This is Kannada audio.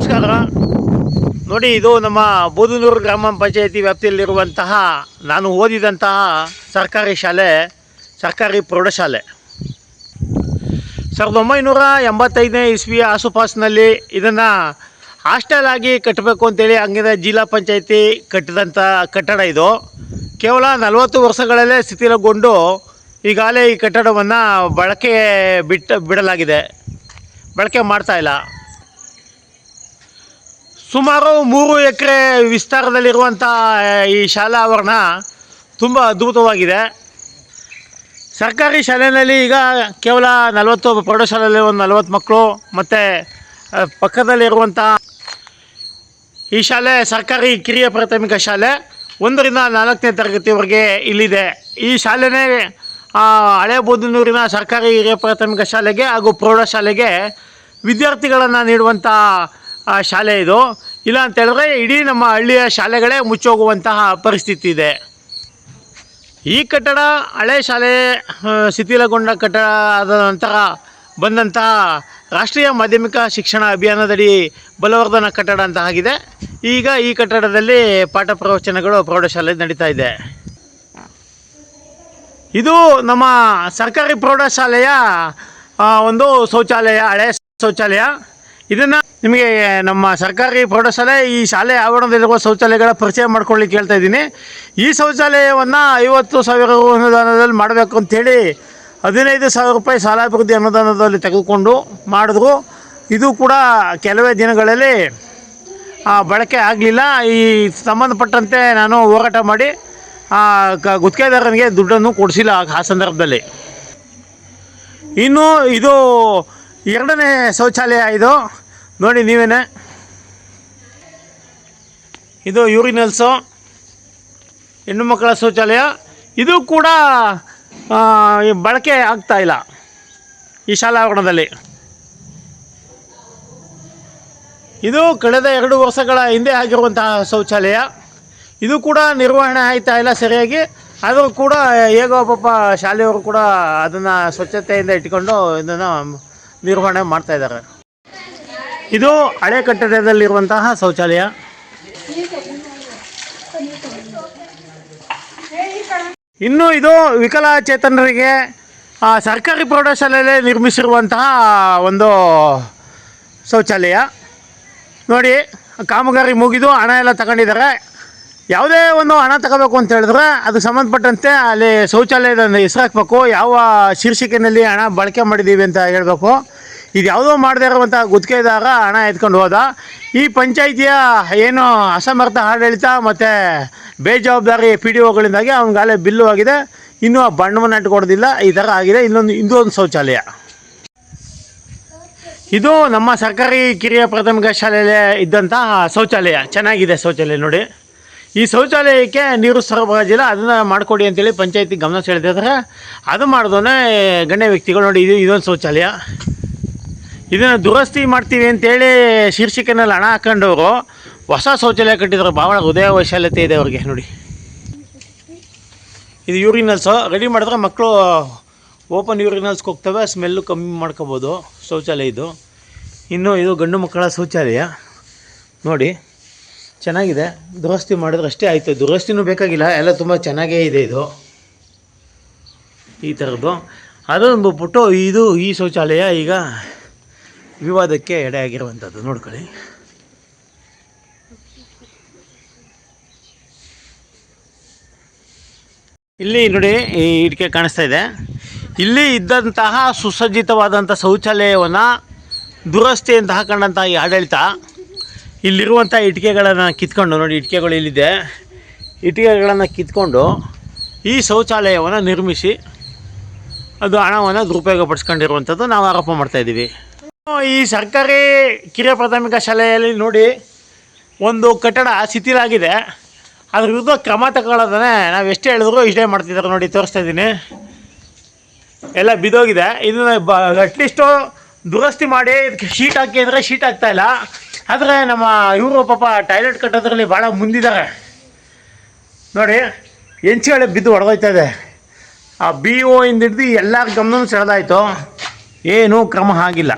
ನಮಸ್ಕಾರ. ನೋಡಿ, ಇದು ನಮ್ಮ ಬೂದನೂರು ಗ್ರಾಮ ಪಂಚಾಯಿತಿ ವ್ಯಾಪ್ತಿಯಲ್ಲಿರುವಂತಹ ನಾನು ಓದಿದಂತಹ ಸರ್ಕಾರಿ ಶಾಲೆ, ಸರ್ಕಾರಿ ಪ್ರೌಢಶಾಲೆ. 1985ನೇ ಇಸ್ವಿಯ ಆಸುಪಾಸಿನಲ್ಲಿ ಇದನ್ನು ಹಾಸ್ಟೆಲ್ ಆಗಿ ಕಟ್ಟಬೇಕು ಅಂತೇಳಿ ಹಂಗಿನ ಜಿಲ್ಲಾ ಪಂಚಾಯಿತಿ ಕಟ್ಟಿದಂಥ ಕಟ್ಟಡ ಇದು. ಕೇವಲ 40 ವರ್ಷಗಳಲ್ಲೇ ಶಿಥಿಲಗೊಂಡು ಈಗಾಗಲೇ ಈ ಕಟ್ಟಡವನ್ನು ಬಿಡಲಾಗಿದೆ, ಬಳಕೆ ಮಾಡ್ತಾಯಿಲ್ಲ. ಸುಮಾರು 3 ಎಕರೆ ವಿಸ್ತಾರದಲ್ಲಿರುವಂಥ ಈ ಶಾಲಾ ಆವರಣ ತುಂಬ ಅದ್ಭುತವಾಗಿದೆ. ಸರ್ಕಾರಿ ಶಾಲೆಯಲ್ಲಿ ಈಗ ಕೇವಲ 40 ಪ್ರೌಢಶಾಲೆಯಲ್ಲಿ ಒಂದು 40 ಮಕ್ಕಳು, ಮತ್ತು ಪಕ್ಕದಲ್ಲಿರುವಂಥ ಈ ಶಾಲೆ ಸರ್ಕಾರಿ ಕಿರಿಯ ಪ್ರಾಥಮಿಕ ಶಾಲೆ 1ರಿಂದ 4ನೇ ತರಗತಿವರೆಗೆ ಇಲ್ಲಿದೆ. ಈ ಶಾಲೆನೇ ಹಳೆ ಬೂದನೂರಿನ ಸರ್ಕಾರಿ ಹಿರಿಯ ಪ್ರಾಥಮಿಕ ಶಾಲೆಗೆ ಹಾಗೂ ಪ್ರೌಢಶಾಲೆಗೆ ವಿದ್ಯಾರ್ಥಿಗಳನ್ನು ನೀಡುವಂಥ ಶಾಲೆ ಇದು. ಇಲ್ಲ ಅಂತೇಳಿದ್ರೆ ಇಡೀ ನಮ್ಮ ಹಳ್ಳಿಯ ಶಾಲೆಗಳೇ ಮುಚ್ಚೋಗುವಂತಹ ಪರಿಸ್ಥಿತಿ ಇದೆ. ಈ ಕಟ್ಟಡ ಹಳೆ ಶಾಲೆ ಶಿಥಿಲಗೊಂಡ ಕಟ್ಟಡ ಆದ ನಂತರ ಬಂದಂತಹ ರಾಷ್ಟ್ರೀಯ ಮಾಧ್ಯಮಿಕ ಶಿಕ್ಷಣ ಅಭಿಯಾನದಡಿ ಬಲವರ್ಧನಾ ಕಟ್ಟಡ ಅಂತ ಆಗಿದೆ. ಈಗ ಈ ಕಟ್ಟಡದಲ್ಲಿ ಪಾಠ ಪ್ರವಚನಗಳು ಪ್ರೌಢಶಾಲೆ ನಡೀತಾ ಇದೆ. ಇದು ನಮ್ಮ ಸರ್ಕಾರಿ ಪ್ರೌಢಶಾಲೆಯ ಒಂದು ಶೌಚಾಲಯ, ಹಳೆ ಶೌಚಾಲಯ. ಇದನ್ನು ನಿಮಗೆ ನಮ್ಮ ಸರ್ಕಾರಿ ಪ್ರೌಢಶಾಲೆ ಈ ಶಾಲೆ ಆವರಣದಲ್ಲಿರುವ ಶೌಚಾಲಯಗಳ ಪರಿಚಯ ಮಾಡ್ಕೊಳ್ಳಿಕ್ಕೆ ಹೇಳ್ತಾ ಇದ್ದೀನಿ. ಈ ಶೌಚಾಲಯವನ್ನು 50,000 ರು ಅನುದಾನದಲ್ಲಿ ಮಾಡಬೇಕು ಅಂಥೇಳಿ 15,000 ರೂಪಾಯಿ ಶಾಲಾಭಿವೃದ್ಧಿ ಅನುದಾನದಲ್ಲಿ ತೆಗೆದುಕೊಂಡು ಮಾಡಿದ್ರು. ಇದು ಕೂಡ ಕೆಲವೇ ದಿನಗಳಲ್ಲಿ ಬಳಕೆ ಆಗಲಿಲ್ಲ. ಈ ಸಂಬಂಧಪಟ್ಟಂತೆ ನಾನು ಹೋರಾಟ ಮಾಡಿ ಗುತ್ತಿಗೆದಾರನಿಗೆ ದುಡ್ಡನ್ನು ಕೊಡಿಸಿಲ್ಲ ಆ ಸಂದರ್ಭದಲ್ಲಿ. ಇನ್ನು ಇದು 2ನೇ ಶೌಚಾಲಯ. ಇದು ನೋಡಿ ನೀವೇನೆ, ಇದು ಯೂರಿನಲ್ಸು, ಹೆಣ್ಣು ಮಕ್ಕಳ ಶೌಚಾಲಯ. ಇದು ಕೂಡ ಬಳಕೆ ಆಗ್ತಾಯಿಲ್ಲ ಈ ಶಾಲಾ ಆವರಣದಲ್ಲಿ. ಇದು ಕಳೆದ 2 ವರ್ಷಗಳ ಹಿಂದೆ ಆಗಿರುವಂತಹ ಶೌಚಾಲಯ. ಇದು ಕೂಡ ನಿರ್ವಹಣೆ ಆಗ್ತಾ ಇಲ್ಲ ಸರಿಯಾಗಿ. ಆದರೂ ಕೂಡ ಹೇಗೋ ಪಾಪ ಶಾಲೆಯವರು ಕೂಡ ಅದನ್ನು ಸ್ವಚ್ಛತೆಯಿಂದ ಇಟ್ಕೊಂಡು ಇದನ್ನು ನಿರ್ವಹಣೆ ಮಾಡ್ತಾಯಿದ್ದಾರೆ. ಇದು ಹಳೆ ಕಟ್ಟಡದಲ್ಲಿರುವಂತಹ ಶೌಚಾಲಯ. ಇನ್ನು ಇದು ವಿಕಲಚೇತನರಿಗೆ ಸರ್ಕಾರಿ ಪ್ರೌಢಶಾಲೆಯಲ್ಲೇ ನಿರ್ಮಿಸಿರುವಂತಹ ಒಂದು ಶೌಚಾಲಯ. ನೋಡಿ, ಕಾಮಗಾರಿ ಮುಗಿದು ಹಣ ಎಲ್ಲ ತಗೊಂಡಿದ್ದಾರೆ. ಯಾವುದೇ ಒಂದು ಹಣ ತಗೋಬೇಕು ಅಂತ ಹೇಳಿದ್ರೆ ಅದಕ್ಕೆ ಸಂಬಂಧಪಟ್ಟಂತೆ ಅಲ್ಲಿ ಶೌಚಾಲಯದ ಹೆಸರು ಹಾಕಬೇಕು, ಯಾವ ಶೀರ್ಷಿಕೆಯಲ್ಲಿ ಹಣ ಬಳಕೆ ಮಾಡಿದ್ದೀವಿ ಅಂತ ಹೇಳಬೇಕು. ಇದು ಯಾವುದೋ ಮಾಡದೇ ಇರುವಂಥ ಗುತ್ತಿಗೆದಾರ ಹಣ ಎತ್ಕೊಂಡು ಹೋದ. ಈ ಪಂಚಾಯಿತಿಯ ಏನು ಅಸಮರ್ಥ ಆಡಳಿತ ಮತ್ತು ಬೇಜವಾಬ್ದಾರಿ PDOಗಳಿಂದಾಗಿ ಅವನಿಗಾಲೇ ಬಿಲ್ಲು ಆಗಿದೆ. ಇನ್ನೂ ಆ ಬಣ್ಣವನ್ನು ಇಟ್ಕೊಡೋದಿಲ್ಲ, ಈ ಥರ ಆಗಿದೆ. ಇನ್ನೊಂದು ಶೌಚಾಲಯ. ಇದು ನಮ್ಮ ಸರ್ಕಾರಿ ಕಿರಿಯ ಪ್ರಾಥಮಿಕ ಶಾಲೆಯಲ್ಲೇ ಇದ್ದಂಥ ಶೌಚಾಲಯ. ಚೆನ್ನಾಗಿದೆ ಶೌಚಾಲಯ ನೋಡಿ. ಈ ಶೌಚಾಲಯಕ್ಕೆ ನೀರು ಸರಬರಾಜಿಲ್ಲ, ಅದನ್ನು ಮಾಡಿಕೊಡಿ ಅಂತೇಳಿ ಪಂಚಾಯತಿ ಗಮನ ಸೆಳೆದಿದ್ದಾರೆ. ಅದು ಮಾಡಿದೋನೆ ಗಣ್ಯ ವ್ಯಕ್ತಿಗಳು. ನೋಡಿ, ಇದೊಂದು ಶೌಚಾಲಯ. ಇದನ್ನು ದುರಸ್ತಿ ಮಾಡ್ತೀವಿ ಅಂತೇಳಿ ಶೀರ್ಷಿಕೆನಲ್ಲಿ ಹಣ ಹಾಕೊಂಡವರು ಹೊಸ ಶೌಚಾಲಯ ಕಟ್ಟಿದ್ರು. ಭಾಳ ಹೃದಯ ವೈಶಾಲ್ಯತೆ ಇದೆ ಅವ್ರಿಗೆ. ನೋಡಿ, ಇದು ಯೂರಿನಲ್ಸು. ರೆಡಿ ಮಾಡಿದ್ರೆ ಮಕ್ಕಳು ಓಪನ್ ಯೂರಿನಲ್ಸ್ಗೆ ಹೋಗ್ತವೆ, ಸ್ಮೆಲ್ಲು ಕಮ್ಮಿ ಮಾಡ್ಕೋಬೋದು ಶೌಚಾಲಯ ಇದು. ಇನ್ನು ಇದು ಗಂಡು ಮಕ್ಕಳ ಶೌಚಾಲಯ. ನೋಡಿ, ಚೆನ್ನಾಗಿದೆ. ದುರಸ್ತಿ ಮಾಡಿದ್ರೆ ಅಷ್ಟೇ ಆಯಿತು, ದುರಸ್ತಿನೂ ಬೇಕಾಗಿಲ್ಲ, ಎಲ್ಲ ತುಂಬ ಚೆನ್ನಾಗೇ ಇದೆ. ಇದು ಈ ಥರದ್ದು. ಅದೊಂದು ಬಿಟ್ಟು ಈ ಶೌಚಾಲಯ ಈಗ ವಿವಾದಕ್ಕೆ ಎಡೆ ಆಗಿರುವಂಥದ್ದು. ನೋಡ್ಕೊಳ್ಳಿ, ಇಲ್ಲಿ ನೋಡಿ, ಈ ಇಟ್ಕೆ ಕಾಣಿಸ್ತಾ ಇದೆ. ಇಲ್ಲಿ ಇದ್ದಂತಹ ಸುಸಜ್ಜಿತವಾದಂಥ ಶೌಚಾಲಯವನ್ನು ದುರಸ್ತಿ ಅಂತ ಹಾಕೊಂಡಂಥ ಈ ಆಡಳಿತ ಇಲ್ಲಿರುವಂಥ ಇಟ್ಟಿಗೆಗಳನ್ನು ಕಿತ್ಕೊಂಡು, ನೋಡಿ ಇಟ್ಟಿಗೆಗಳು ಇಲ್ಲಿದೆ, ಇಟ್ಟಿಗೆಗಳನ್ನು ಕಿತ್ಕೊಂಡು ಈ ಶೌಚಾಲಯವನ್ನು ನಿರ್ಮಿಸಿ ಅದು ಹಣವನ್ನು ದುರುಪಯೋಗಪಡಿಸ್ಕೊಂಡಿರುವಂಥದ್ದು ನಾವು ಆರೋಪ ಮಾಡ್ತಾಯಿದ್ದೀವಿ. ಈ ಸರ್ಕಾರಿ ಕಿರಿಯ ಪ್ರಾಥಮಿಕ ಶಾಲೆಯಲ್ಲಿ ನೋಡಿ, ಒಂದು ಕಟ್ಟಡ ಶಿಥಿಲಾಗಿದೆ. ಅದ್ರ ವಿರುದ್ಧ ಕ್ರಮ ತಗೊಳ್ಳೋದನ್ನೇ ನಾವು ಎಷ್ಟೇ ಹೇಳಿದ್ರು ಇಷ್ಟೇ ಮಾಡ್ತಿದ್ದಾರೆ. ನೋಡಿ, ತೋರಿಸ್ತಾ ಇದ್ದೀನಿ, ಎಲ್ಲ ಬಿದ್ದೋಗಿದೆ. ಇದನ್ನು ಅಟ್ಲೀಸ್ಟು ದುರಸ್ತಿ ಮಾಡಿ ಇದಕ್ಕೆ ಶೀಟ್ ಹಾಕಿ ಅಂದರೆ ಶೀಟ್ ಆಗ್ತಾಯಿಲ್ಲ. ಆದರೆ ನಮ್ಮ ಇವರು ಪಾಪ ಟಾಯ್ಲೆಟ್ ಕಟ್ಟೋದ್ರಲ್ಲಿ ಭಾಳ ಮುಂದಿದ್ದಾರೆ. ನೋಡಿ, ಹೆಂಚುಗಳೇ ಬಿದ್ದು ಹೊಡೆದೋಯ್ತಾ ಇದೆ. ಆ BO ಇಂದ ಹಿಡಿದು ಎಲ್ಲರ ಗಮನವೂ ಸೆಳೆದಾಯಿತು, ಏನೂ ಕ್ರಮ ಆಗಿಲ್ಲ.